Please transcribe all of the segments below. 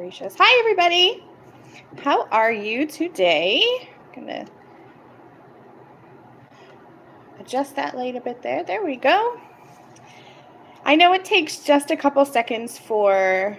gracious. Hi, everybody. How are you today? I'm going to adjust that light a bit there. There we go. I know it takes just a couple seconds for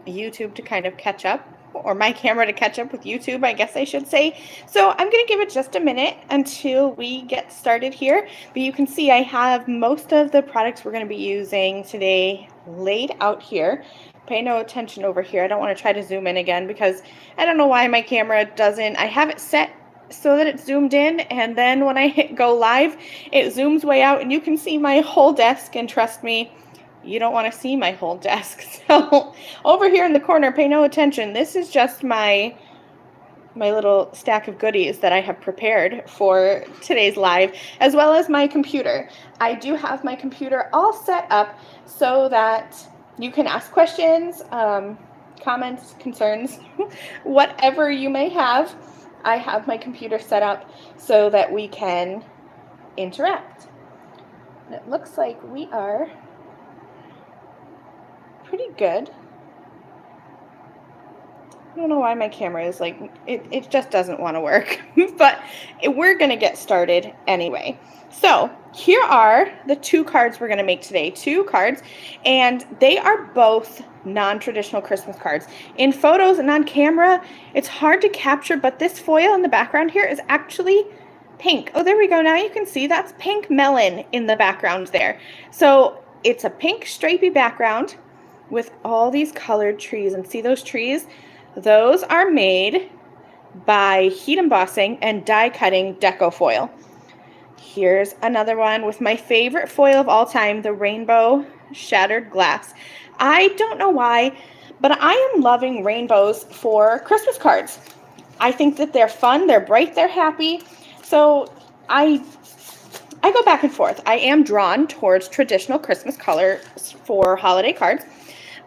YouTube to kind of catch up, or my camera to catch up with YouTube, I guess I should say. So I'm going to give it just a minute until we get started here. But you can see I have most of the products we're going to be using today laid out here. Pay no attention over here. I don't want to try to zoom in again because I don't know why my camera doesn't. I have it set so that it's zoomed in, and then when I hit go live, it zooms way out and you can see my whole desk, and trust me, you don't want to see my whole desk. So over here in the corner, pay no attention. This is just my little stack of goodies that I have prepared for today's live, as well as my computer. I do have my computer all set up so that you can ask questions, comments, concerns, whatever you may have. I have my computer set up so that we can interact. And it looks like we are pretty good. I don't know why my camera is like, it just doesn't want to work, but we're going to get started anyway. So here are the two cards we're going to make today. Two cards, and they are both non-traditional Christmas cards. In photos and on camera, it's hard to capture, but this foil in the background here is actually pink. Oh, there we go. Now you can see that's pink melon in the background there. So it's a pink stripy background with all these colored trees, and see those trees? Those are made by heat embossing and die cutting Deco foil. Here's another one with my favorite foil of all time, the rainbow shattered glass. I don't know why, but I am loving rainbows for Christmas cards. I think that they're fun, they're bright, they're happy. So I go back and forth. I am drawn towards traditional Christmas colors for holiday cards,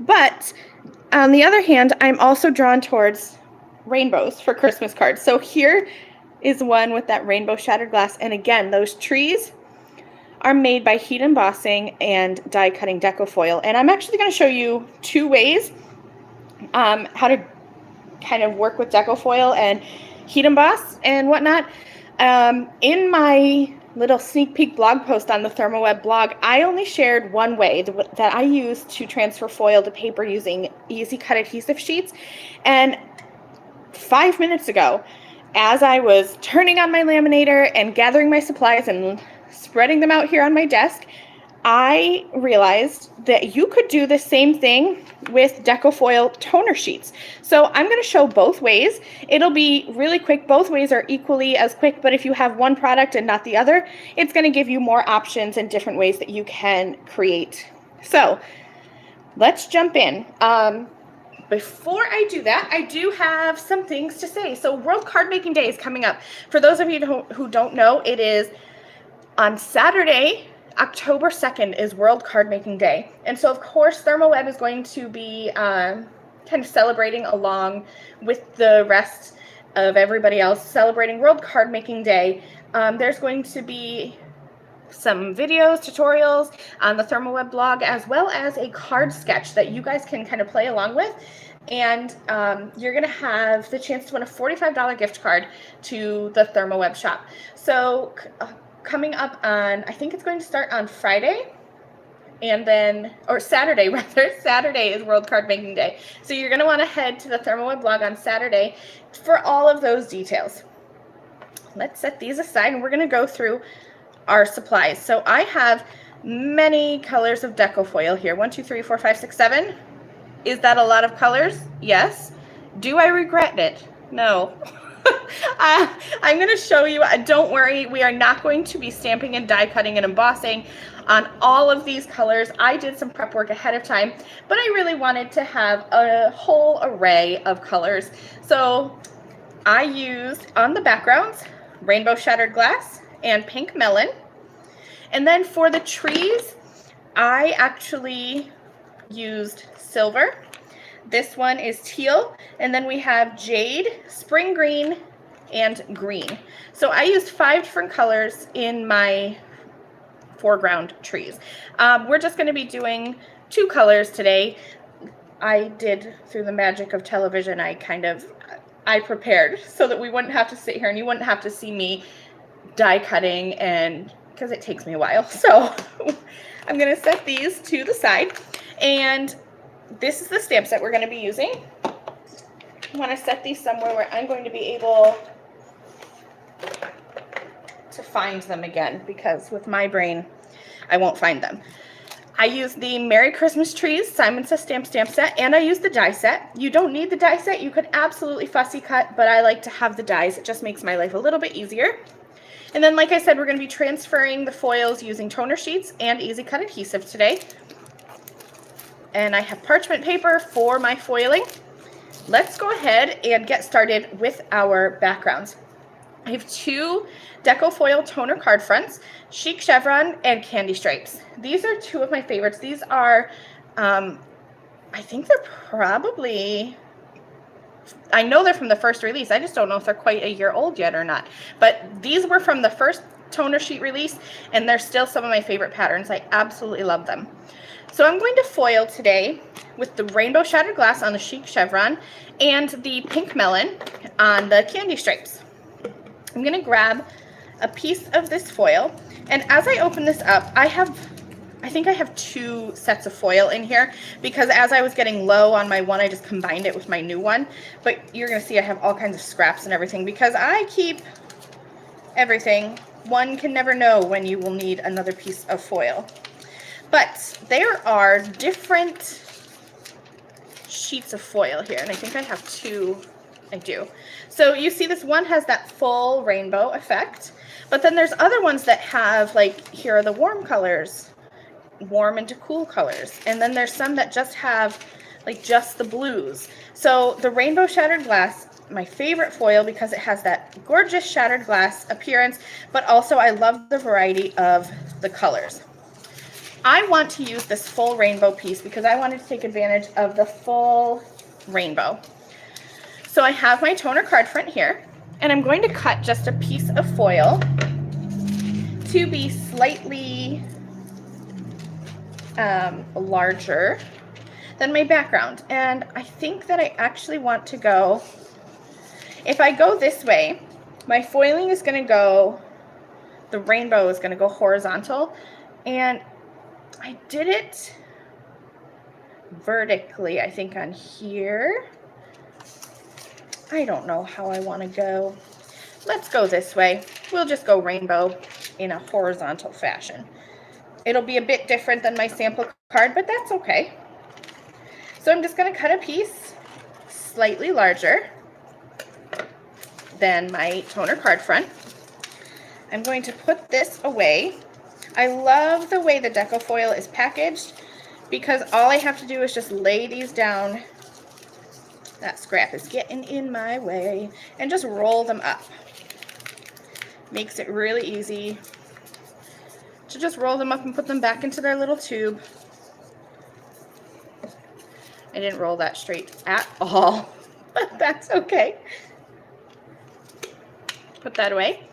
but on the other hand, I'm also drawn towards rainbows for Christmas cards. So here is one with that rainbow shattered glass. And again, those trees are made by heat embossing and die cutting Deco foil. And I'm actually going to show you two ways how to kind of work with Deco foil and heat emboss and whatnot. In my little sneak peek blog post on the ThermOWeb blog, I only shared one way that I use to transfer foil to paper using easy cut adhesive sheets. And 5 minutes ago, as I was turning on my laminator and gathering my supplies and spreading them out here on my desk, I realized that you could do the same thing with Deco foil toner sheets. So I'm going to show both ways. It'll be really quick. Both ways are equally as quick, but if you have one product and not the other, it's going to give you more options and different ways that you can create. So let's jump in. Before I do that, I do have some things to say. So World Card Making Day is coming up. For those of you who don't know, it is on Saturday, October 2nd is World Card Making Day. And so, of course, ThermOWeb is going to be kind of celebrating along with the rest of everybody else celebrating World Card Making Day. There's going to be some videos, tutorials on the ThermOWeb blog, as well as a card sketch that you guys can kind of play along with. And you're going to have the chance to win a $45 gift card to the ThermOWeb shop. So coming up on, I think it's going to start on Friday, and then, or Saturday rather. Saturday is World Card Making Day. So you're going to want to head to the ThermOWeb blog on Saturday for all of those details. Let's set these aside, and we're going to go through our supplies. So I have many colors of Deco foil here. 1, 2, 3, 4, 5, 6, 7. Is that a lot of colors? Yes. Do I regret it? No. I'm going to show you. Don't worry, we are not going to be stamping and die cutting and embossing on all of these colors. I did some prep work ahead of time, but I really wanted to have a whole array of colors. So I used on the backgrounds rainbow shattered glass and pink melon. And then for the trees, I actually used silver. This one is teal, and then we have jade, spring green, and green. So I used 5 different colors in my foreground trees. We're just going to be doing 2 colors today. I did, through the magic of television, I prepared so that we wouldn't have to sit here and you wouldn't have to see me die cutting, and because it takes me a while. So I'm going to set these to the side, and this is the stamp set we're going to be using. I want to set these somewhere where I'm going to be able to find them again, because with my brain I won't find them. I use the Merry Christmas Trees Simon Says stamp set, and I use the die set. You don't need the die set. You could absolutely fussy cut, but I like to have the dies. It just makes my life a little bit easier. And then, like I said, we're going to be transferring the foils using toner sheets and Easy Cut adhesive today. And I have parchment paper for my foiling. Let's go ahead and get started with our backgrounds. I have two Deco foil toner card fronts, Chic Chevron and Candy Stripes. These are two of my favorites. These are, I think they're probably, I know they're from the first release. I just don't know if they're quite a year old yet or not. But these were from the first toner sheet release, and they're still some of my favorite patterns. I absolutely love them. So I'm going to foil today with the Rainbow Shattered Glass on the Chic Chevron and the Pink Melon on the Candy Stripes. I'm going to grab a piece of this foil, and as I open this up, I think I have two sets of foil in here, because as I was getting low on my one, I just combined it with my new one. But you're going to see I have all kinds of scraps and everything, because I keep everything. One can never know when you will need another piece of foil. But there are different sheets of foil here, and I think I have two. I do. So you see this one has that full rainbow effect, but then there's other ones that have, like, here are the warm colors, warm into cool colors, and then there's some that just have like just the blues. So the Rainbow Shattered Glass, my favorite foil, because it has that gorgeous shattered glass appearance, but also I love the variety of the colors. I want to use this full rainbow piece because I wanted to take advantage of the full rainbow. So I have my toner card front here, and I'm going to cut just a piece of foil to be slightly larger than my background. And I think that I actually want to go, if I go this way, my foiling is going to go, the rainbow is going to go horizontal, and I did it vertically, I think, on here. I don't know how I want to go. Let's go this way. We'll just go rainbow in a horizontal fashion. It'll be a bit different than my sample card, but that's okay. So I'm just going to cut a piece slightly larger than my toner card front. I'm going to put this away. I love the way the Deco foil is packaged, because all I have to do is just lay these down. That scrap is getting in my way, and just roll them up. Makes it really easy to just roll them up and put them back into their little tube. I didn't roll that straight at all, but that's okay. Put that away.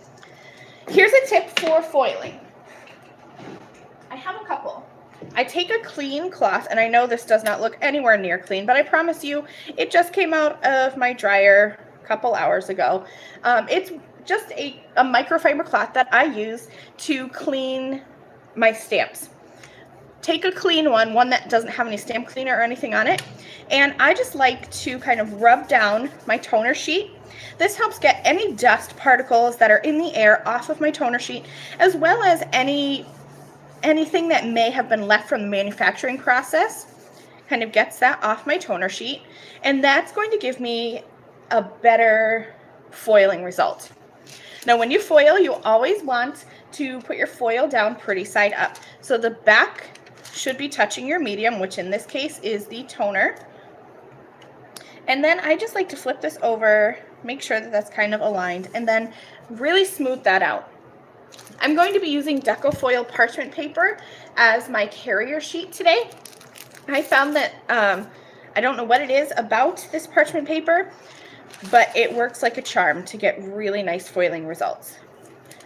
Here's a tip for foiling. I have a couple. I take a clean cloth, and I know this does not look anywhere near clean, but I promise you, it just came out of my dryer a couple hours ago. It's just a microfiber cloth that I use to clean my stamps. Take a clean one that doesn't have any stamp cleaner or anything on it, and I just like to kind of rub down my toner sheet. This helps get any dust particles that are in the air off of my toner sheet, as well as anything that may have been left from the manufacturing process. Kind of gets that off my toner sheet, and that's going to give me a better foiling result. Now, when you foil, you always want to put your foil down pretty side up. So the back should be touching your medium, which in this case is the toner. And then I just like to flip this over, make sure that that's kind of aligned, and then really smooth that out. I'm going to be using Deco foil parchment paper as my carrier sheet today. I found that, I don't know what it is about this parchment paper, but it works like a charm to get really nice foiling results.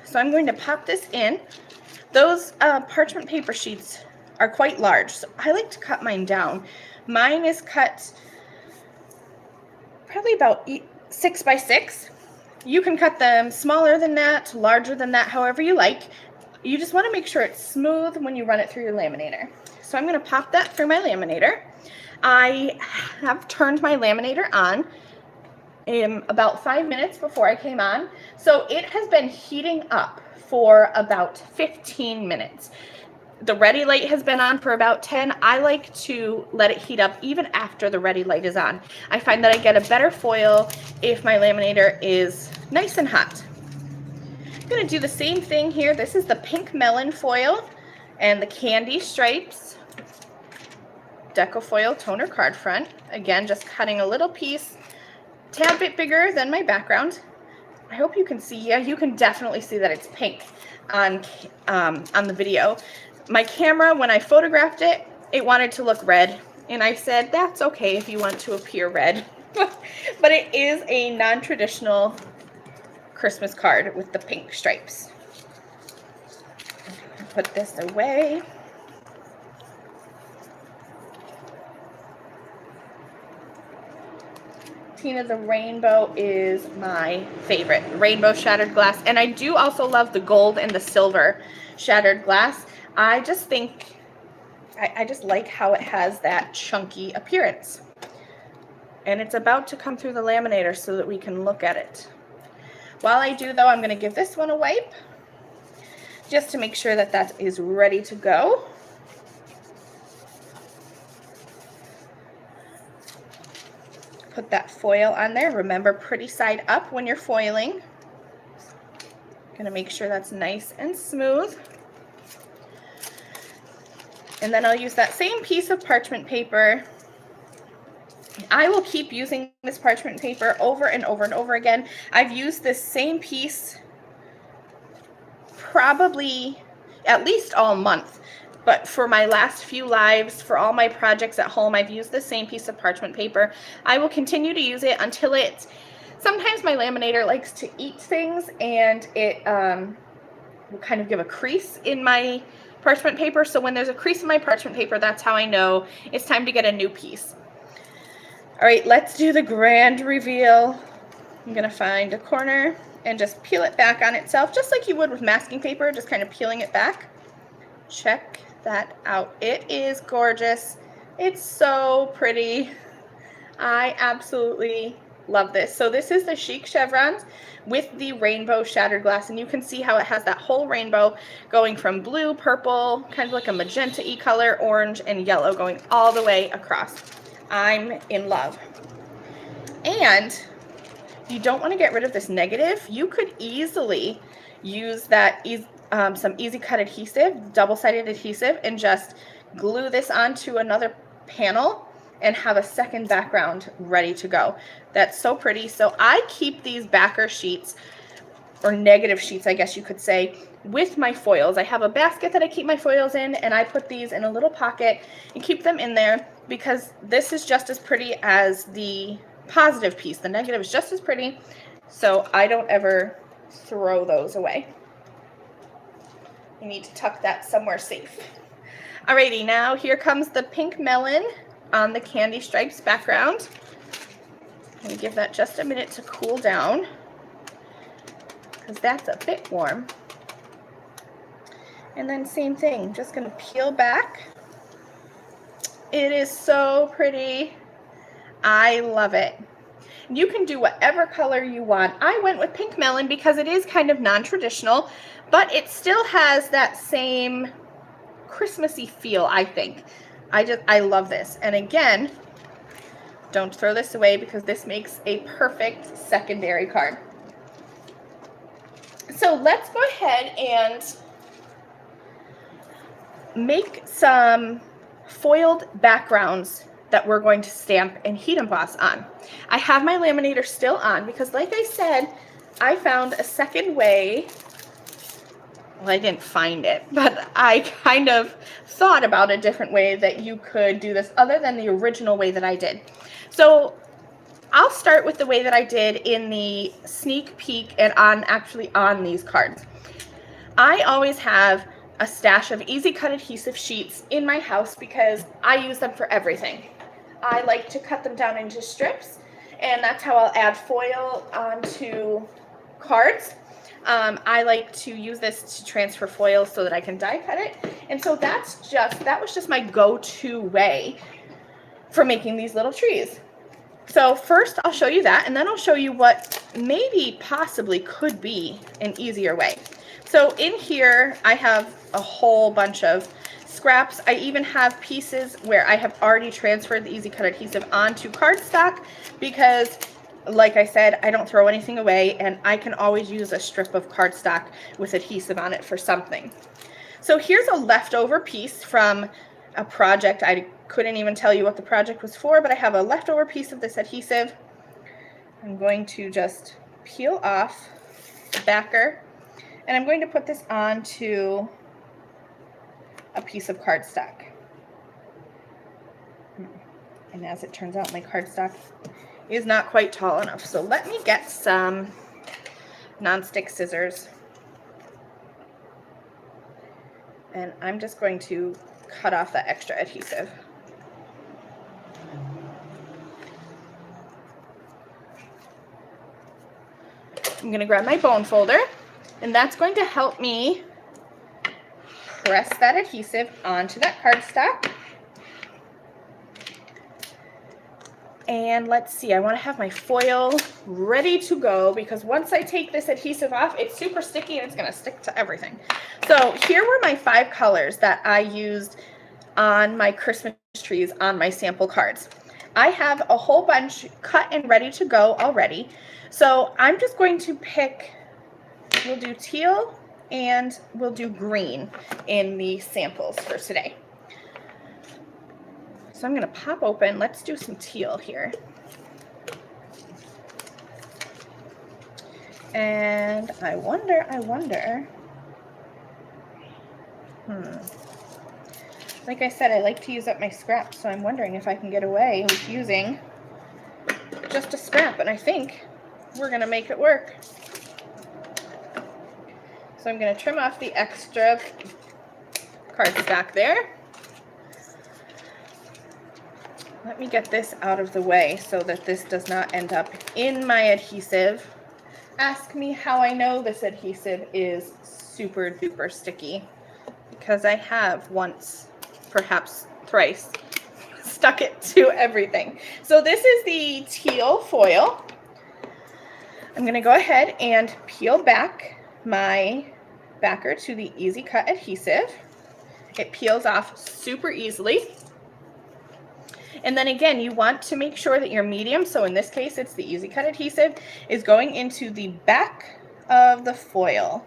So I'm going to pop this in. Those parchment paper sheets are quite large, so I like to cut mine down. Mine is cut probably about 6 by 6. You can cut them smaller than that, larger than that, however you like. You just want to make sure it's smooth when you run it through your laminator. So I'm going to pop that through my laminator. I have turned my laminator on about 5 minutes before I came on. So it has been heating up for about 15 minutes. The ready light has been on for about 10. I like to let it heat up even after the ready light is on. I find that I get a better foil if my laminator is nice and hot. I'm going to do the same thing here. This is the pink melon foil and the candy stripes Deco foil toner card front. Again, just cutting a little piece, tad bit bigger than my background. I hope you can see. Yeah, you can definitely see that it's pink on the video. My camera, when I photographed it, it wanted to look red, and I said that's okay if you want to appear red. But it is a non-traditional Christmas card with the pink stripes. Put this away. Tina the Rainbow is my favorite. Rainbow shattered glass. And I do also love the gold and the silver shattered glass. I just think, I just like how it has that chunky appearance. And it's about to come through the laminator so that we can look at it. While I do though, I'm going to give this one a wipe just to make sure that that is ready to go. Put that foil on there. Remember, pretty side up when you're foiling. Going to make sure that's nice and smooth. And then I'll use that same piece of parchment paper. I will keep using this parchment paper over and over and over again. I've used this same piece probably at least all month. But for my last few lives, for all my projects at home, I've used the same piece of parchment paper. I will continue to use it until it, sometimes my laminator likes to eat things and it will kind of give a crease in my parchment paper. So when there's a crease in my parchment paper, that's how I know it's time to get a new piece. All right, let's do the grand reveal. I'm gonna find a corner and just peel it back on itself, just like you would with masking paper, just kind of peeling it back. Check that out. It is gorgeous. It's so pretty. I absolutely love this. So this is the chic chevrons with the rainbow shattered glass, and you can see how it has that whole rainbow going from blue, purple, kind of like a magenta-y color, orange, and yellow going all the way across. I'm in love. And you don't want to get rid of this negative. You could easily use that some easy cut adhesive, double-sided adhesive, and just glue this onto another panel and have a second background ready to go. That's so pretty. So I keep these backer sheets, or negative sheets, I guess you could say, with my foils. I have a basket that I keep my foils in, and I put these in a little pocket and keep them in there because this is just as pretty as the positive piece. The negative is just as pretty, so I don't ever throw those away. You need to tuck that somewhere safe. Alrighty, now here comes the pink melon on the candy stripes background. I'm going to give that just a minute to cool down because that's a bit warm. And then same thing, just going to peel back. It is so pretty. I love it. You can do whatever color you want. I went with pink melon because it is kind of non-traditional, but it still has that same Christmassy feel, I think. I love this. And again, don't throw this away because this makes a perfect secondary card. So let's go ahead and make some foiled backgrounds that we're going to stamp and heat emboss on. I have my laminator still on because, like I said, I found a second way. Well, I didn't find it, but I kind of thought about a different way that you could do this other than the original way that I did. So I'll start with the way that I did in the sneak peek and actually on these cards. I always have a stash of easy cut adhesive sheets in my house because I use them for everything. I like to cut them down into strips, and that's how I'll add foil onto cards. I like to use this to transfer foil so that I can die cut it. And so that was just my go-to way for making these little trees. So first I'll show you that, and then I'll show you what maybe possibly could be an easier way. So in here I have a whole bunch of scraps. I even have pieces where I have already transferred the Easy Cut adhesive onto cardstock because, like I said, I don't throw anything away, and I can always use a strip of cardstock with adhesive on it for something. So here's a leftover piece from a project. I couldn't even tell you what the project was for, but I have a leftover piece of this adhesive. I'm going to just peel off the backer, and I'm going to put this onto a piece of cardstock. And as it turns out, my cardstock is not quite tall enough. So let me get some nonstick scissors. And I'm just going to cut off that extra adhesive. I'm going to grab my bone folder, and that's going to help me press that adhesive onto that cardstock. And let's see, I want to have my foil ready to go because once I take this adhesive off, it's super sticky and it's going to stick to everything. So here were my 5 colors that I used on my Christmas trees on my sample cards. I have a whole bunch cut and ready to go already. So I'm just going to pick, we'll do teal and we'll do green in the samples for today. So I'm going to pop open, let's do some teal here. And I wonder, like I said, I like to use up my scraps, so I'm wondering if I can get away with using just a scrap, and I think we're going to make it work. So I'm going to trim off the extra cardstock there. Let me get this out of the way so that this does not end up in my adhesive. Ask me how I know this adhesive is super duper sticky, because I have once, perhaps thrice, stuck it to everything. So this is the teal foil. I'm going to go ahead and peel back my backer to the Easy Cut adhesive. It peels off super easily. And then again, you want to make sure that your medium, so in this case it's the Easy Cut adhesive, is going into the back of the foil.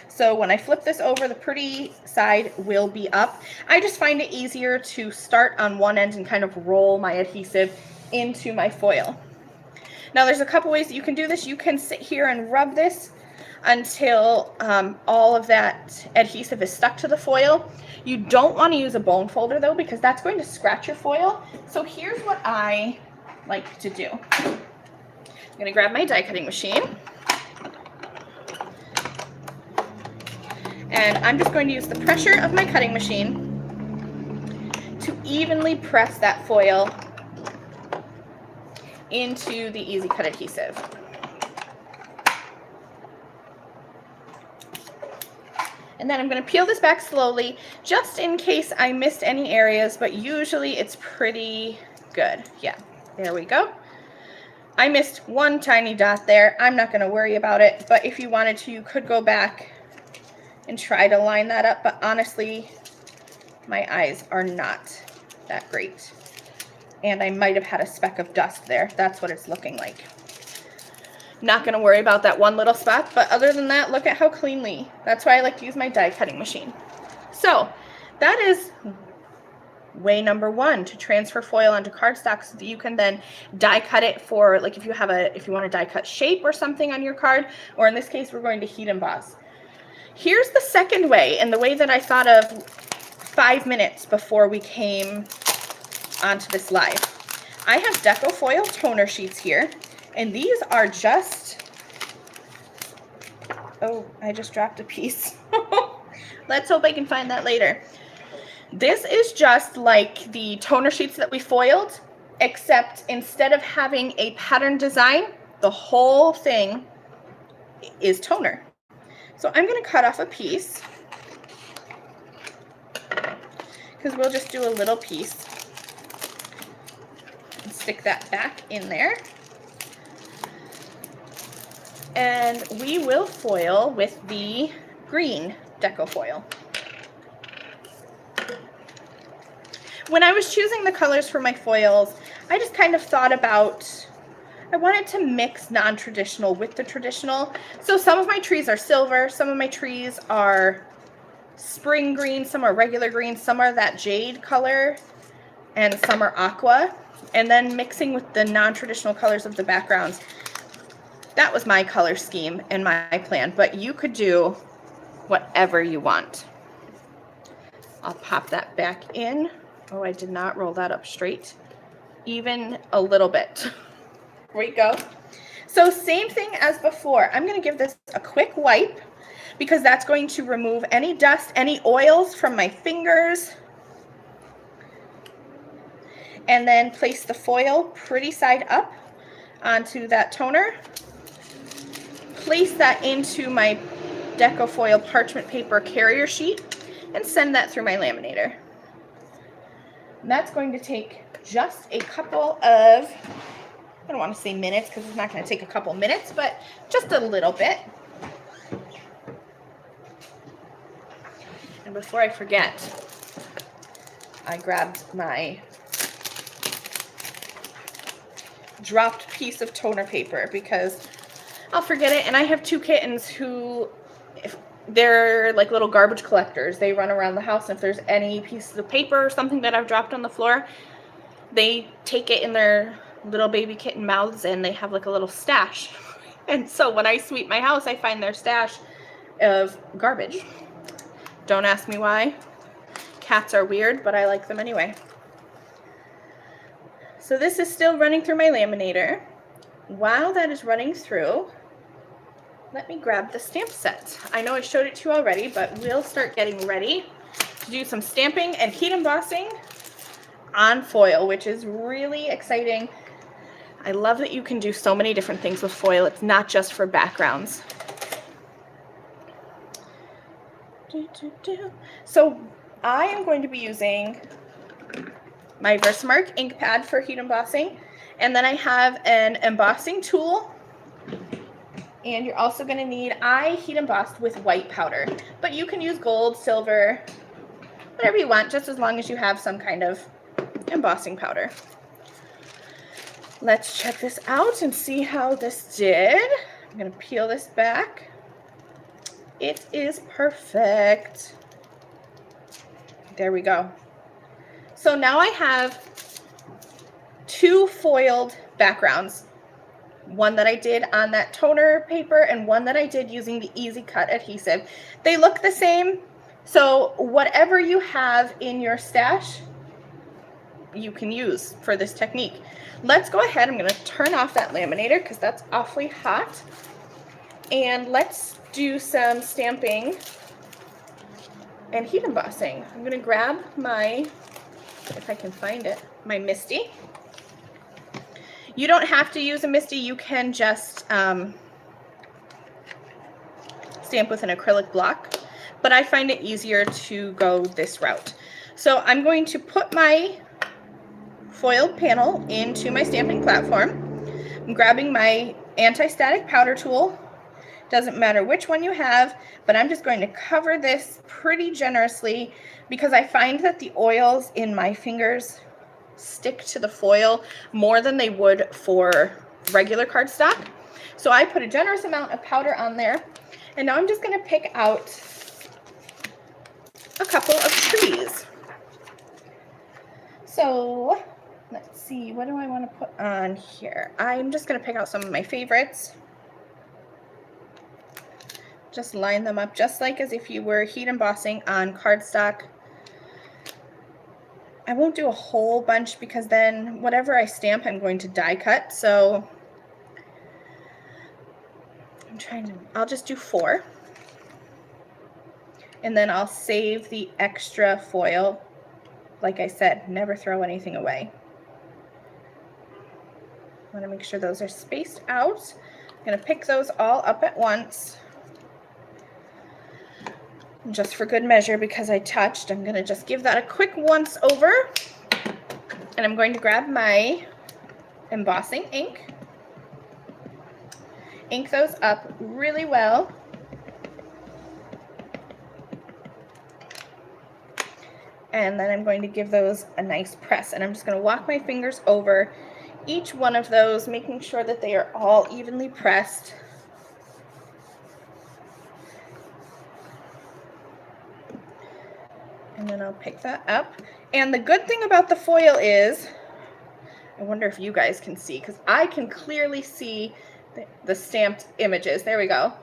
So when I flip this over, the pretty side will be up. I just find it easier to start on one end and kind of roll my adhesive into my foil. Now there's a couple ways that you can do this. You can sit here and rub this until all of that adhesive is stuck to the foil. You don't want to use a bone folder though, because that's going to scratch your foil. So here's what I like to do. I'm going to grab my die cutting machine, and I'm just going to use the pressure of my cutting machine to evenly press that foil into the Easy Cut adhesive. And then I'm going to peel this back slowly, just in case I missed any areas, but usually it's pretty good. Yeah, there we go. I missed one tiny dot there. I'm not going to worry about it, but if you wanted to, you could go back and try to line that up, but honestly, my eyes are not that great. And I might have had a speck of dust there. That's what it's looking like. Not going to worry about that one little spot, but other than that, look at how cleanly. That's why I like to use my die cutting machine. So that is way number 1, to transfer foil onto cardstock so that you can then die cut it for, like, if you want a die cut shape or something on your card, or in this case we're going to heat emboss. Here's the second way, and the way that I thought of 5 minutes before we came onto this live. I have Deco foil toner sheets here. And these are just, oh, I just dropped a piece. Let's hope I can find that later. This is just like the toner sheets that we foiled, except instead of having a pattern design, the whole thing is toner. So I'm going to cut off a piece, because we'll just do a little piece and stick that back in there. And we will foil with the green Deco foil. When I was choosing the colors for my foils, I just kind of thought about, I wanted to mix non-traditional with the traditional. So some of my trees are silver, some of my trees are spring green, some are regular green, some are that jade color, and some are aqua. And then mixing with the non-traditional colors of the backgrounds. That was my color scheme and my plan, but you could do whatever you want. I'll pop that back in. Oh, I did not roll that up straight, even a little bit. Here we go. So same thing as before. I'm going to give this a quick wipe because that's going to remove any dust, any oils from my fingers. And then place the foil pretty side up onto that toner. Place that into my Deco foil parchment paper carrier sheet and send that through my laminator. And that's going to take just a couple of, I don't want to say minutes because it's not going to take a couple minutes, but just a little bit. And before I forget, I grabbed my dropped piece of toner paper because I'll forget it, and I have two kittens who, if they're like little garbage collectors. They run around the house, and if there's any pieces of paper or something that I've dropped on the floor, they take it in their little baby kitten mouths, and they have like a little stash. And so when I sweep my house, I find their stash of garbage. Don't ask me why. Cats are weird, but I like them anyway. So this is still running through my laminator. While that is running through, let me grab the stamp set. I know I showed it to you already, but we'll start getting ready to do some stamping and heat embossing on foil, which is really exciting. I love that you can do so many different things with foil. It's not just for backgrounds. So I am going to be using my Versamark ink pad for heat embossing, and then I have an embossing tool, and you're also going to need, I heat embossed with white powder, but you can use gold, silver, whatever you want, just as long as you have some kind of embossing powder. Let's check this out and see how this did. I'm going to peel this back. It is perfect. There we go. So now I have two foiled backgrounds. One that I did on that toner paper and one that I did using the Easy Cut adhesive. They look the same, so whatever you have in your stash, you can use for this technique. Let's go ahead. I'm going to turn off that laminator because that's awfully hot. And let's do some stamping and heat embossing. I'm going to grab my, if I can find it, my Misty. You don't have to use a Misty. You can just stamp with an acrylic block, but I find it easier to go this route. So I'm going to put my foiled panel into my stamping platform. I'm grabbing my anti-static powder tool. Doesn't matter which one you have, but I'm just going to cover this pretty generously because I find that the oils in my fingers stick to the foil more than they would for regular cardstock. So I put a generous amount of powder on there, and now I'm just going to pick out a couple of trees. So let's see, what do I want to put on here? I'm just going to pick out some of my favorites. Just line them up just like as if you were heat embossing on cardstock. I won't do a whole bunch because then whatever I stamp, I'm going to die cut. So I'll just do 4. And then I'll save the extra foil. Like I said, never throw anything away. want to make sure those are spaced out. I'm going to pick those all up at once. Just for good measure, because I touched, I'm going to just give that a quick once over. And I'm going to grab my embossing ink. Ink those up really well. And then I'm going to give those a nice press. And I'm just going to walk my fingers over each one of those, making sure that they are all evenly pressed. And then I'll pick that up. And the good thing about the foil is, I wonder if you guys can see, because I can clearly see the stamped images. There we go.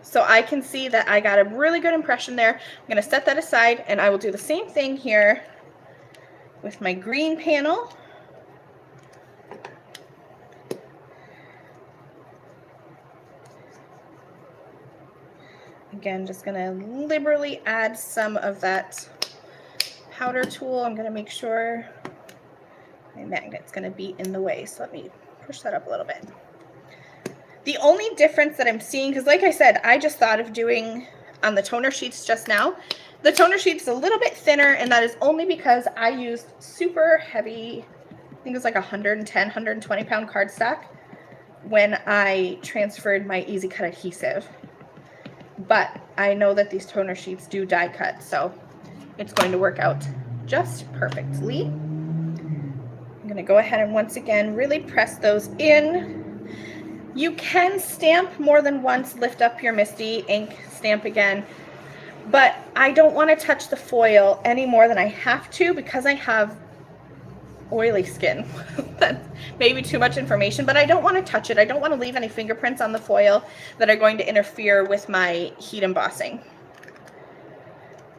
So I can see that I got a really good impression there. I'm going to set that aside, and I will do the same thing here with my green panel. Again, just going to liberally add some of that powder tool. I'm going to make sure my magnet's going to be in the way. So let me push that up a little bit. The only difference that I'm seeing, because like I said, I just thought of doing on the toner sheets just now. The toner sheet's a little bit thinner, and that is only because I used super heavy, I think it's like 110, 120 pound cardstock when I transferred my Easy Cut adhesive. But I know that these toner sheets do die cut, so it's going to work out just perfectly. I'm going to go ahead and once again really press those in. You can stamp more than once, lift up your Misty ink, stamp again, but I don't want to touch the foil any more than I have to because I have oily skin. That's maybe too much information, but I don't want to touch it. I don't want to leave any fingerprints on the foil that are going to interfere with my heat embossing.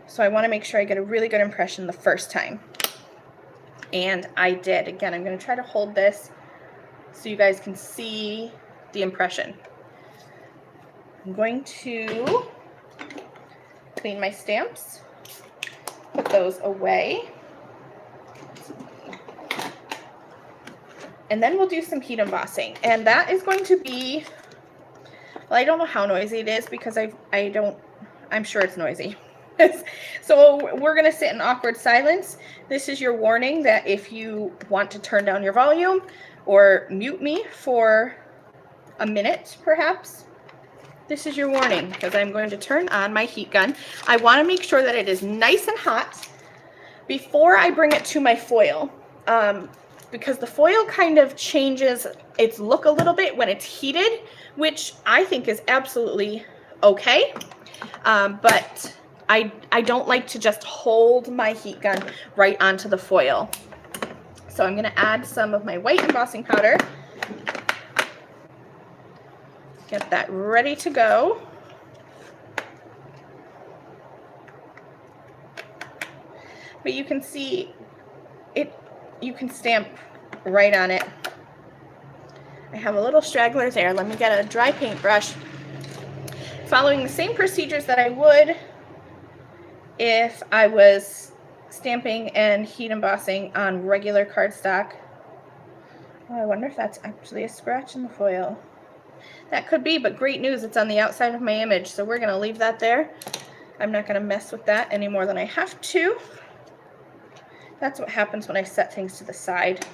So I want to make sure I get a really good impression the first time. And I did. Again, I'm going to try to hold this so you guys can see the impression. I'm going to clean my stamps, put those away, and then we'll do some heat embossing. And that is going to be, well, I don't know how noisy it is because I'm sure it's noisy. So we're going to sit in awkward silence. This is your warning that if you want to turn down your volume or mute me for a minute perhaps, this is your warning, because I'm going to turn on my heat gun. I want to make sure that it is nice and hot before I bring it to my foil, because the foil kind of changes its look a little bit when it's heated, which I think is absolutely okay, but I don't like to just hold my heat gun right onto the foil. So I'm going to add some of my white embossing powder. Get that ready to go. But you can see it, you can stamp right on it. I have a little straggler there. Let me get a dry paintbrush. Following the same procedures that I would if I was stamping and heat embossing on regular cardstock. Oh, I wonder if that's actually a scratch in the foil. That could be, but great news, it's on the outside of my image, so we're going to leave that there. I'm not going to mess with that any more than I have to. That's what happens when I set things to the side.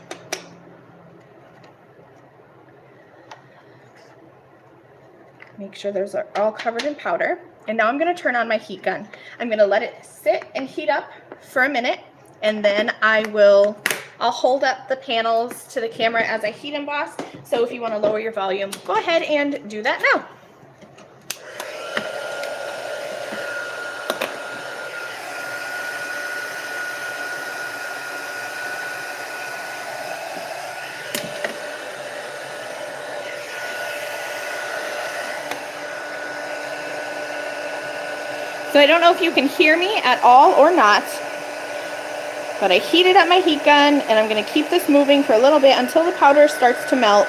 Make sure those are all covered in powder. And now I'm going to turn on my heat gun. I'm going to let it sit and heat up for a minute, and then I'll hold up the panels to the camera as I heat emboss. So if you want to lower your volume, go ahead and do that now. So I don't know if you can hear me at all or not, but I heated up my heat gun, and I'm going to keep this moving for a little bit until the powder starts to melt.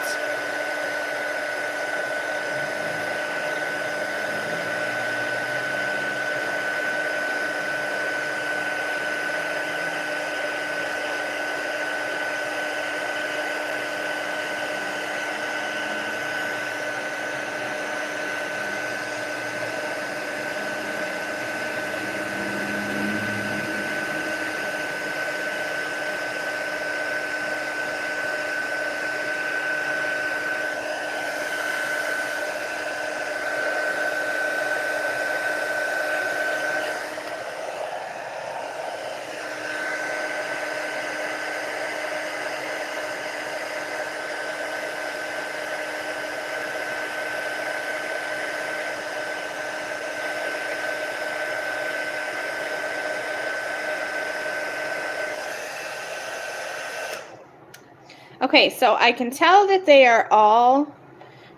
Okay, so I can tell that they are all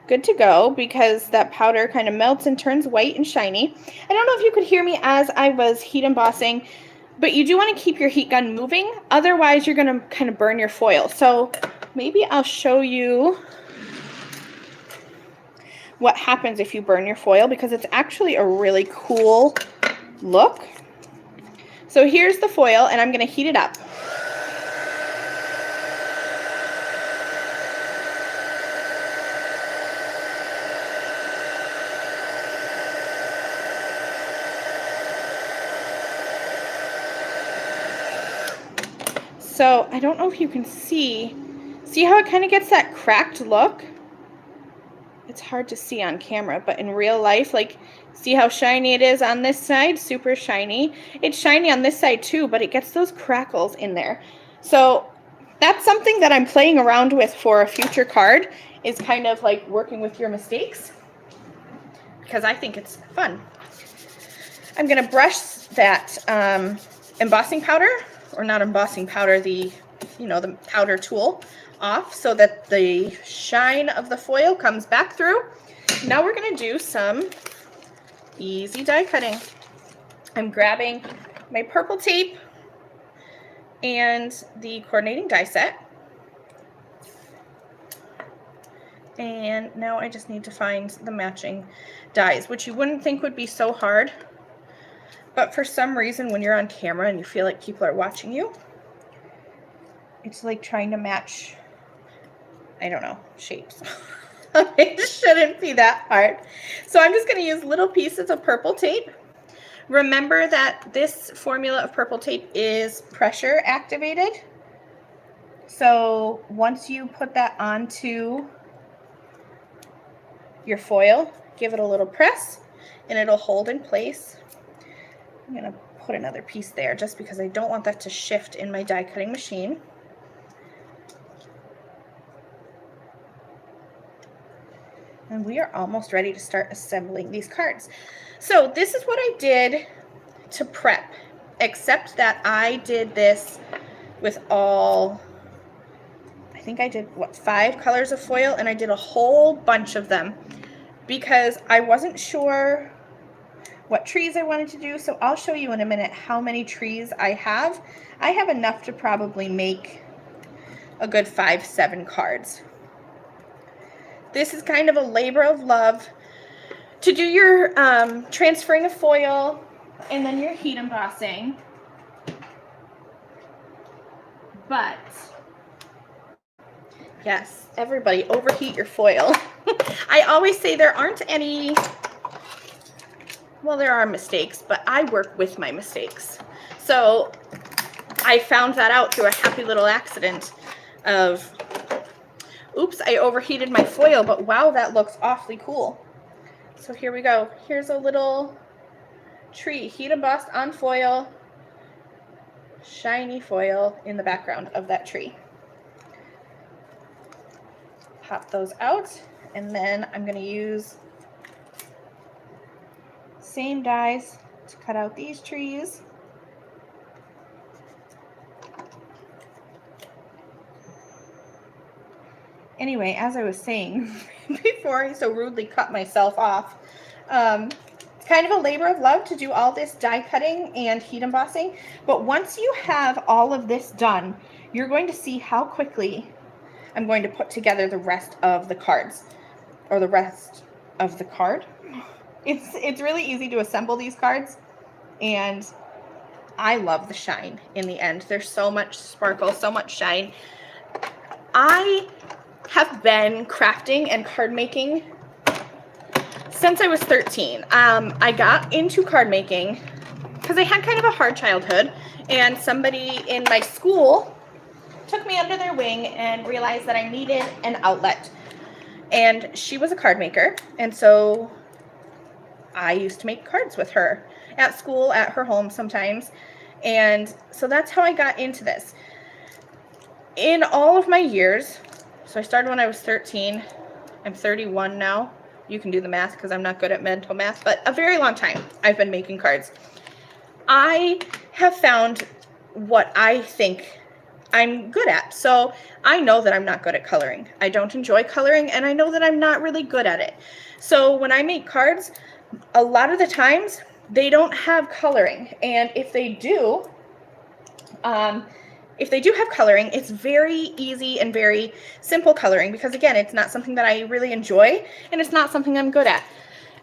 good to go because that powder kind of melts and turns white and shiny. I don't know if you could hear me as I was heat embossing, but you do want to keep your heat gun moving. Otherwise, you're going to kind of burn your foil. So maybe I'll show you what happens if you burn your foil, because it's actually a really cool look. So here's the foil, and I'm going to heat it up. So I don't know if you can see how it kind of gets that cracked look? It's hard to see on camera, but in real life, like, see how shiny it is on this side? Super shiny. It's shiny on this side too, but it gets those crackles in there. So that's something that I'm playing around with for a future card, is kind of like working with your mistakes, because I think it's fun. I'm going to brush that embossing powder, or not embossing powder, the powder tool off so that the shine of the foil comes back through. Now we're going to do some easy die cutting. I'm grabbing my purple tape and the coordinating die set. And now I just need to find the matching dies, which you wouldn't think would be so hard. But for some reason, when you're on camera and you feel like people are watching you, it's like trying to match, I don't know, shapes. It shouldn't be that hard. So I'm just going to use little pieces of purple tape. Remember that this formula of purple tape is pressure activated. So once you put that onto your foil, give it a little press and it'll hold in place. I'm going to put another piece there just because I don't want that to shift in my die cutting machine. And we are almost ready to start assembling these cards. So this is what I did to prep, except that I did this with all, I think I did, 5 colors of foil, and I did a whole bunch of them because I wasn't sure what trees I wanted to do. So I'll show you in a minute how many trees I have. I have enough to probably make a good 5-7 cards. This is kind of a labor of love to do your transferring of foil and then your heat embossing. But yes, everybody overheat your foil. I always say there aren't any, well, there are mistakes, but I work with my mistakes. So I found that out through a happy little accident of, oops, I overheated my foil, but wow, that looks awfully cool. So here we go. Here's a little tree, heat embossed on foil, shiny foil in the background of that tree. Pop those out, and then I'm going to use same dies to cut out these trees. Anyway, as I was saying before I so rudely cut myself off, it's kind of a labor of love to do all this die cutting and heat embossing, but once you have all of this done, you're going to see how quickly I'm going to put together the rest of the cards, or the rest of the card. It's really easy to assemble these cards, and I love the shine in the end. There's so much sparkle, so much shine. I have been crafting and card making since I was 13. I got into card making because I had kind of a hard childhood, and somebody in my school took me under their wing and realized that I needed an outlet. And she was a card maker, and so I used to make cards with her at school, at her home sometimes. And so that's how I got into this. In all of my years, so I started when I was 13, I'm 31 now. You can do the math because I'm not good at mental math, but a very long time I've been making cards. I have found what I think I'm good at. So I know that I'm not good at coloring. I don't enjoy coloring, and I know that I'm not really good at it. So when I make cards, a lot of the times they don't have coloring, and if they do have coloring, it's very easy and very simple coloring, because again, it's not something that I really enjoy, and it's not something I'm good at.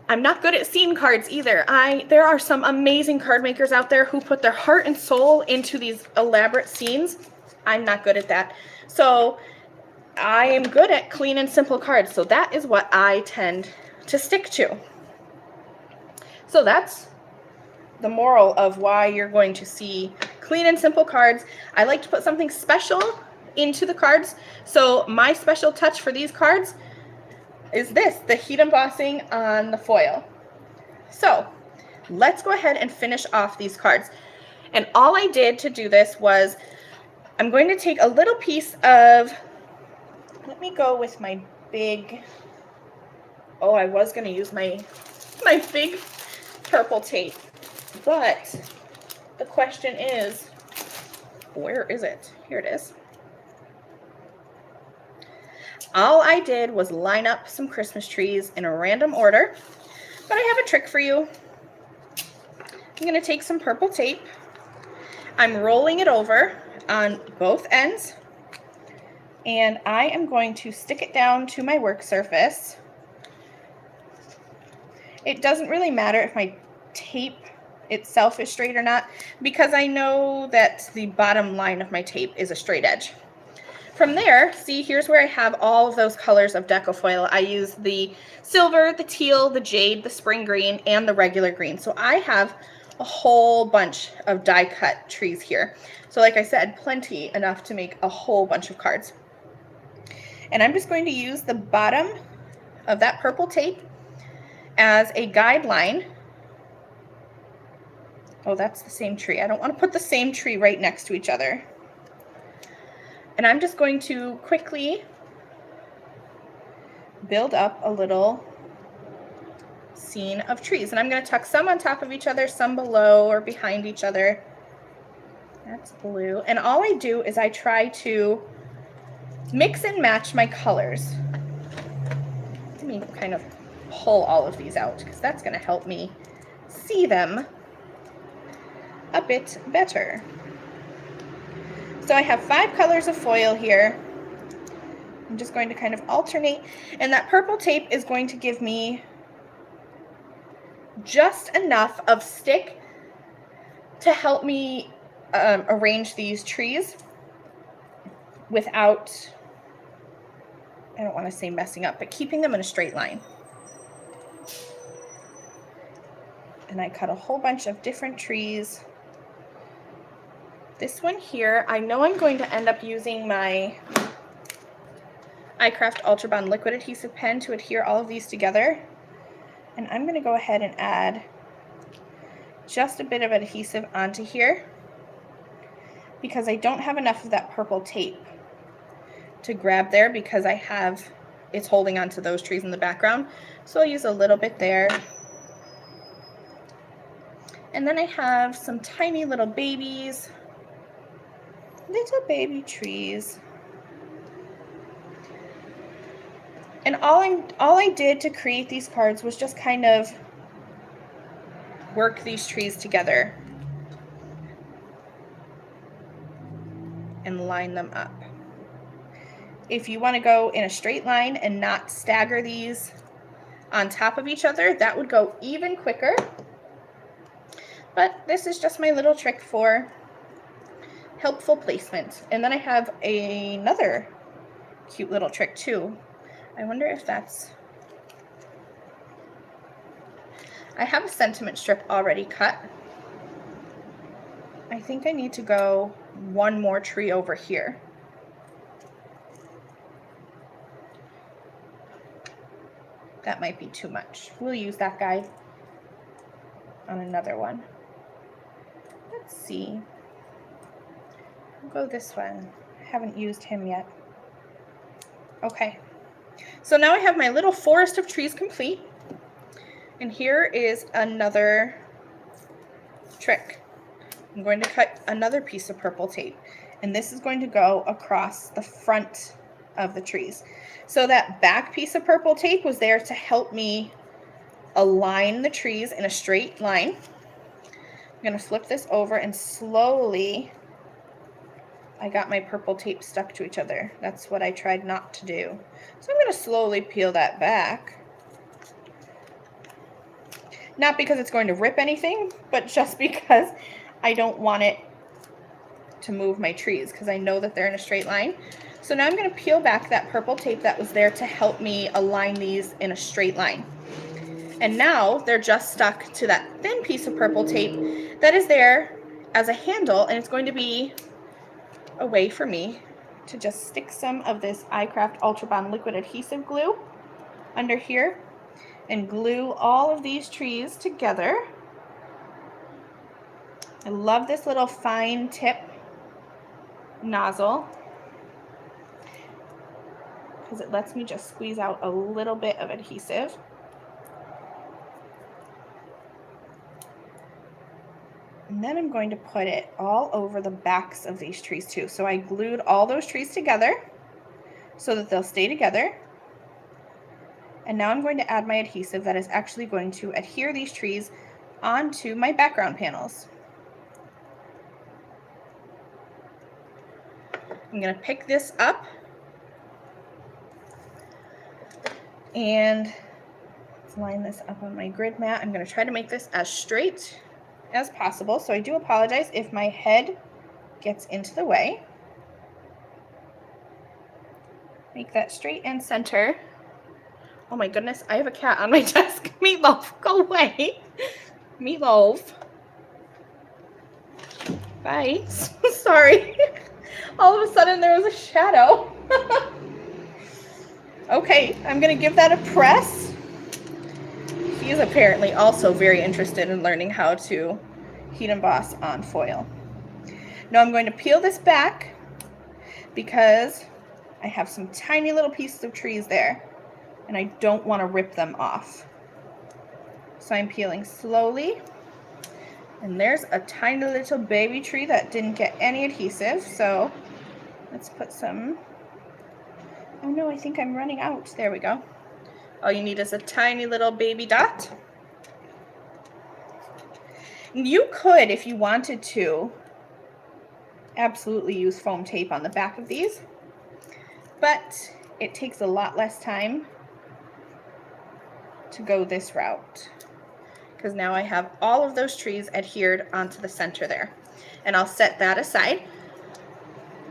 I'm not good at scene cards either. There are some amazing card makers out there who put their heart and soul into these elaborate scenes. I'm not good at that. So I am good at clean and simple cards. So that is what I tend to stick to. So that's the moral of why you're going to see clean and simple cards. I like to put something special into the cards. So my special touch for these cards is the heat embossing on the foil. So let's go ahead and finish off these cards. And all I did to do this was, I'm going to take a little piece of, let me go with my big, oh, I was going to use my big purple tape, but the question is, where is it? Here it is. All I did was line up some Christmas trees in a random order, but I have a trick for you. I'm going to take some purple tape. I'm rolling it over on both ends, and I am going to stick it down to my work surface. It doesn't really matter if my tape itself is straight or not, because I know that the bottom line of my tape is a straight edge. From there, see, here's where I have all of those colors of Deco foil. I use the silver, the teal, the jade, the spring green, and the regular green. So I have a whole bunch of die cut trees here. So like I said, plenty enough to make a whole bunch of cards. And I'm just going to use the bottom of that purple tape as a guideline. Oh, that's the same tree. I don't want to put the same tree right next to each other. And I'm just going to quickly build up a little scene of trees. And I'm going to tuck some on top of each other, some below or behind each other. That's blue. And all I do is I try to mix and match my colors. Let me kind of pull all of these out, because that's going to help me see them a bit better. So I have 5 colors of foil here. I'm just going to kind of alternate, and that purple tape is going to give me just enough of stick to help me arrange these trees without, I don't want to say messing up, but keeping them in a straight line. And I cut a whole bunch of different trees. This one here, I know I'm going to end up using my iCraft Ultra Bond liquid adhesive pen to adhere all of these together. And I'm going to go ahead and add just a bit of adhesive onto here, because I don't have enough of that purple tape to grab there, because it's holding onto those trees in the background. So I'll use a little bit there. And then I have some tiny little baby trees. And all I did to create these cards was just kind of work these trees together and line them up. If you want to go in a straight line and not stagger these on top of each other, that would go even quicker. But this is just my little trick for helpful placement. And then I have another cute little trick too. I wonder if that's, I have a sentiment strip already cut. I think I need to go one more tree over here. That might be too much. We'll use that guy on another one. Let's see. I'll go this one. I haven't used him yet. Okay. So now I have my little forest of trees complete. And here is another trick. I'm going to cut another piece of purple tape. And this is going to go across the front of the trees. So that back piece of purple tape was there to help me align the trees in a straight line. I'm going to flip this over and slowly, I got my purple tape stuck to each other. That's what I tried not to do. So I'm going to slowly peel that back. Not because it's going to rip anything, but just because I don't want it to move my trees, because I know that they're in a straight line. So now I'm going to peel back that purple tape that was there to help me align these in a straight line. And now they're just stuck to that thin piece of purple tape that is there as a handle, and it's going to be a way for me to just stick some of this iCraft Ultra Bond liquid adhesive glue under here and glue all of these trees together. I love this little fine tip nozzle because it lets me just squeeze out a little bit of adhesive. And then I'm going to put it all over the backs of these trees too. So I glued all those trees together so that they'll stay together. And now I'm going to add my adhesive that is actually going to adhere these trees onto my background panels. I'm going to pick this up and line this up on my grid mat. I'm going to try to make this as straight as possible. So I do apologize if my head gets into the way. Make that straight and center. Oh my goodness, I have a cat on my desk. Meatloaf, go away. Meatloaf. Bye. Sorry. All of a sudden there was a shadow. Okay, I'm going to give that a press. He is apparently also very interested in learning how to heat emboss on foil. Now I'm going to peel this back because I have some tiny little pieces of trees there and I don't want to rip them off. So I'm peeling slowly. And there's a tiny little baby tree that didn't get any adhesive. So let's put some. Oh no, I think I'm running out. There we go. All you need is a tiny little baby dot. You could, if you wanted to, absolutely use foam tape on the back of these, but it takes a lot less time to go this route because now I have all of those trees adhered onto the center there. And I'll set that aside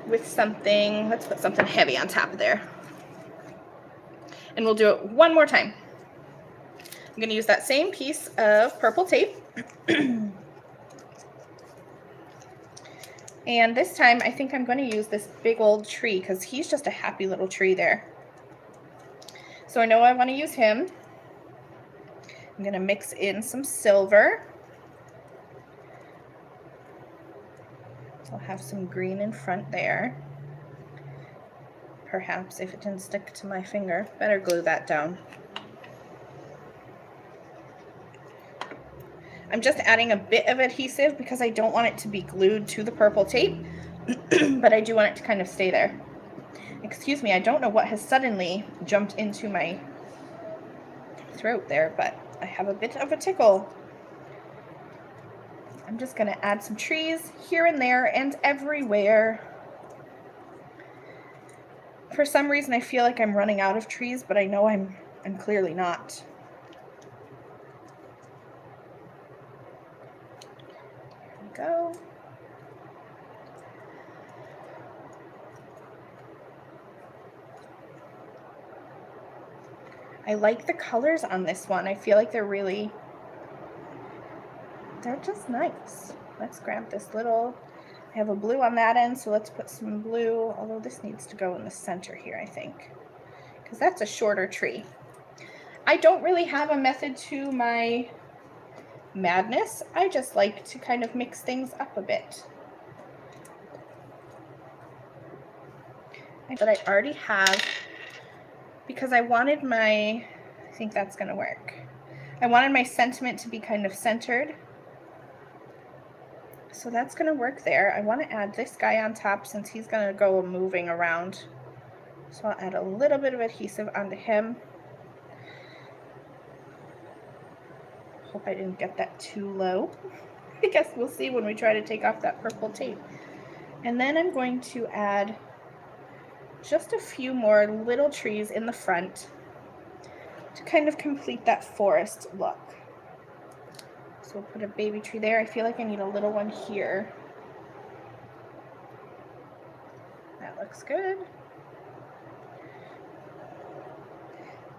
with something, let's put something heavy on top of there. And we'll do it one more time. I'm going to use that same piece of purple tape. And this time I think I'm going to use this big old tree because he's just a happy little tree there. So I know I want to use him. I'm going to mix in some silver. So I'll have some green in front there. Perhaps if it didn't stick to my finger, better glue that down. I'm just adding a bit of adhesive because I don't want it to be glued to the purple tape, but I do want it to kind of stay there. Excuse me, I don't know what has suddenly jumped into my throat there, but I have a bit of a tickle. I'm just going to add some trees here and there and everywhere. For some reason I feel like I'm running out of trees, but I know I'm clearly not. There we go. I like the colors on this one. I feel like they're just nice. Let's grab this little, I have a blue on that end, so let's put some blue, although this needs to go in the center here, I think, because that's a shorter tree. I don't really have a method to my madness. I just like to kind of mix things up a bit. But I already have, because I wanted I think that's going to work. I wanted my sentiment to be kind of centered. So that's going to work there. I want to add this guy on top since he's going to go moving around. So I'll add a little bit of adhesive onto him. Hope I didn't get that too low. I guess we'll see when we try to take off that purple tape. And then I'm going to add just a few more little trees in the front to kind of complete that forest look. So we'll put a baby tree there. I feel like I need a little one here. That looks good.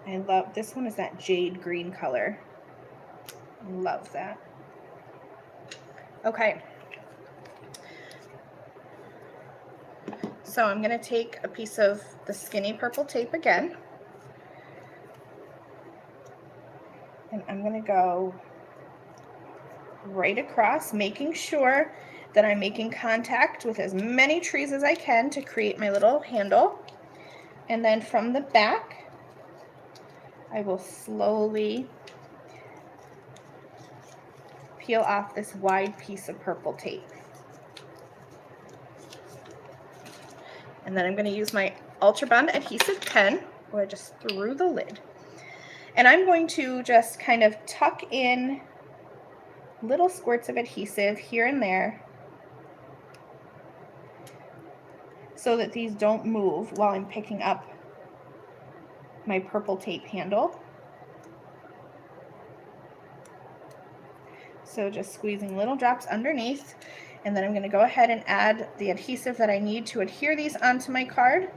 I love, this one is that jade green color. Love that. Okay. So I'm going to take a piece of the skinny purple tape again. And I'm going to go right across, making sure that I'm making contact with as many trees as I can to create my little handle. And then from the back, I will slowly peel off this wide piece of purple tape. And then I'm going to use my Ultra Bond adhesive pen, where I just threw the lid. And I'm going to just kind of tuck in little squirts of adhesive here and there so that these don't move while I'm picking up my purple tape handle. So just squeezing little drops underneath. And then I'm going to go ahead and add the adhesive that I need to adhere these onto my card.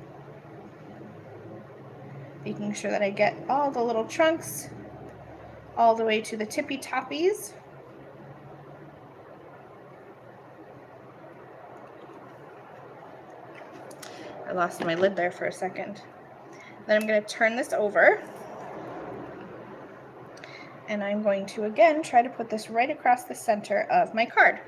Making sure that I get all the little trunks all the way to the tippy toppies. I lost my lid there for a second. Then I'm going to turn this over. And I'm going to again try to put this right across the center of my card.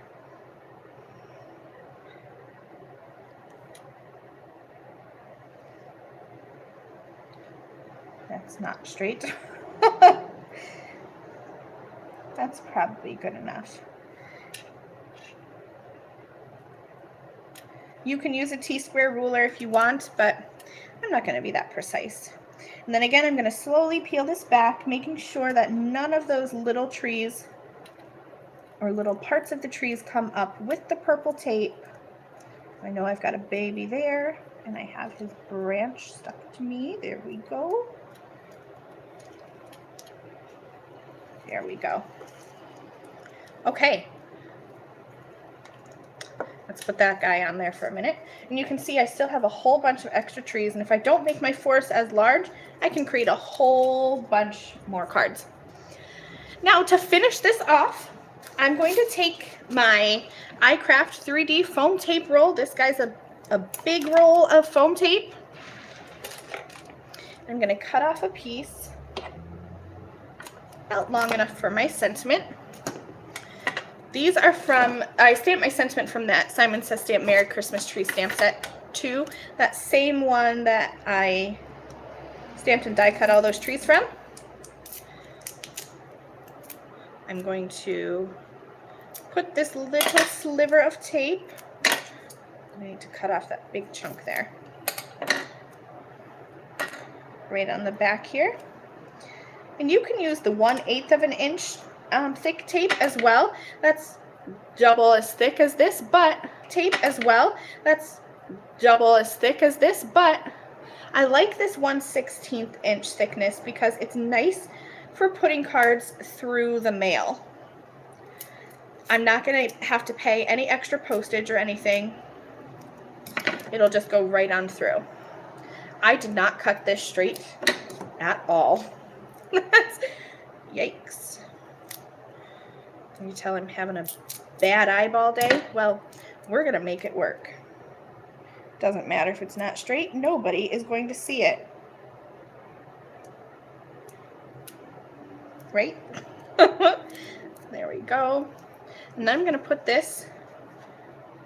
That's not straight. That's probably good enough. You can use a T-square ruler if you want, but I'm not going to be that precise. And then again, I'm going to slowly peel this back, making sure that none of those little trees or little parts of the trees come up with the purple tape. I know I've got a baby there, and I have his branch stuck to me. There we go. There we go. Okay. Let's put that guy on there for a minute. And you can see I still have a whole bunch of extra trees, and if I don't make my forest as large, I can create a whole bunch more cards. Now to finish this off, I'm going to take my iCraft 3D foam tape roll. This guy's a big roll of foam tape. I'm going to cut off a piece about long enough for my sentiment. These are from, I stamped my sentiment from that Simon Says Stamp Merry Christmas Tree stamp set 2. That same one that I stamped and die cut all those trees from. I'm going to put this little sliver of tape. I need to cut off that big chunk there. Right on the back here. And you can use the 1/8 of an inch thick tape as well. That's double as thick as this, but tape as well. That's double as thick as this, but I like this 1/16 inch thickness because it's nice for putting cards through the mail. I'm not going to have to pay any extra postage or anything. It'll just go right on through. I did not cut this straight at all. Yikes. Can you tell I'm having a bad eyeball day? Well, we're going to make it work. Doesn't matter if it's not straight. Nobody is going to see it. Right? There we go. And then I'm going to put this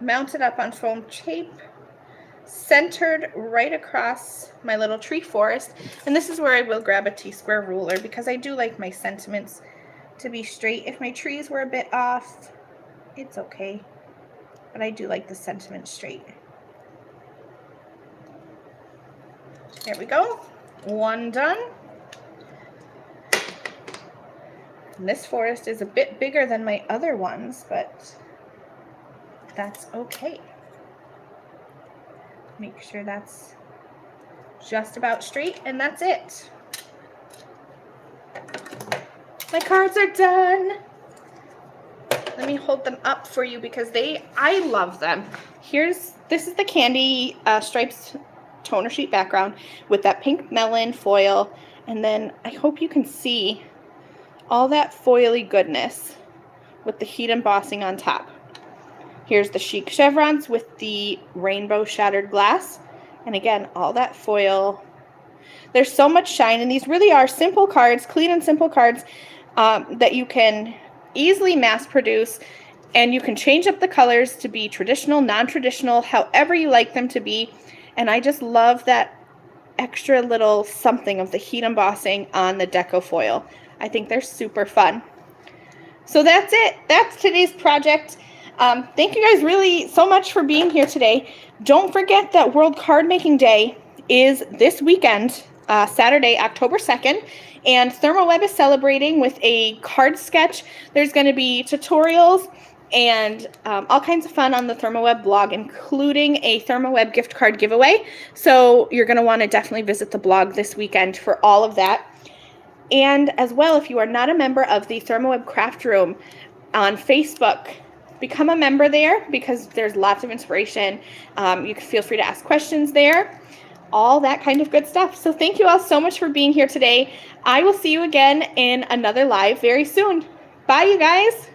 mounted up on foam tape, centered right across my little tree forest. And this is where I will grab a T-square ruler because I do like my sentiments to be straight. If my trees were a bit off, it's okay. but I do like the sentiment straight. There we go. One done. And this forest is a bit bigger than my other ones, but that's okay. Make sure that's just about straight, and that's it. My cards are done. Let me hold them up for you because I love them. This is the candy stripes toner sheet background with that pink melon foil, and then I hope you can see all that foily goodness with the heat embossing on top. Here's the chic chevrons with the rainbow shattered glass, and again, all that foil. There's so much shine, and these really are simple cards, clean and simple cards that you can easily mass produce, and you can change up the colors to be traditional, non-traditional, however you like them to be. And I just love that extra little something of the heat embossing on the Deco foil. I think they're super fun. So that's it. That's today's project. Thank you guys really so much for being here today. Don't forget that World Card Making Day is this weekend, Saturday, October 2nd, and ThermOWeb is celebrating with a card sketch. There's going to be tutorials and all kinds of fun on the ThermOWeb blog, including a ThermOWeb gift card giveaway. So you're going to want to definitely visit the blog this weekend for all of that. And as well, if you are not a member of the ThermOWeb Craft Room on Facebook, become a member there because there's lots of inspiration. You can feel free to ask questions there, all that kind of good stuff. So thank you all so much for being here today. I will see you again in another live very soon. Bye, you guys.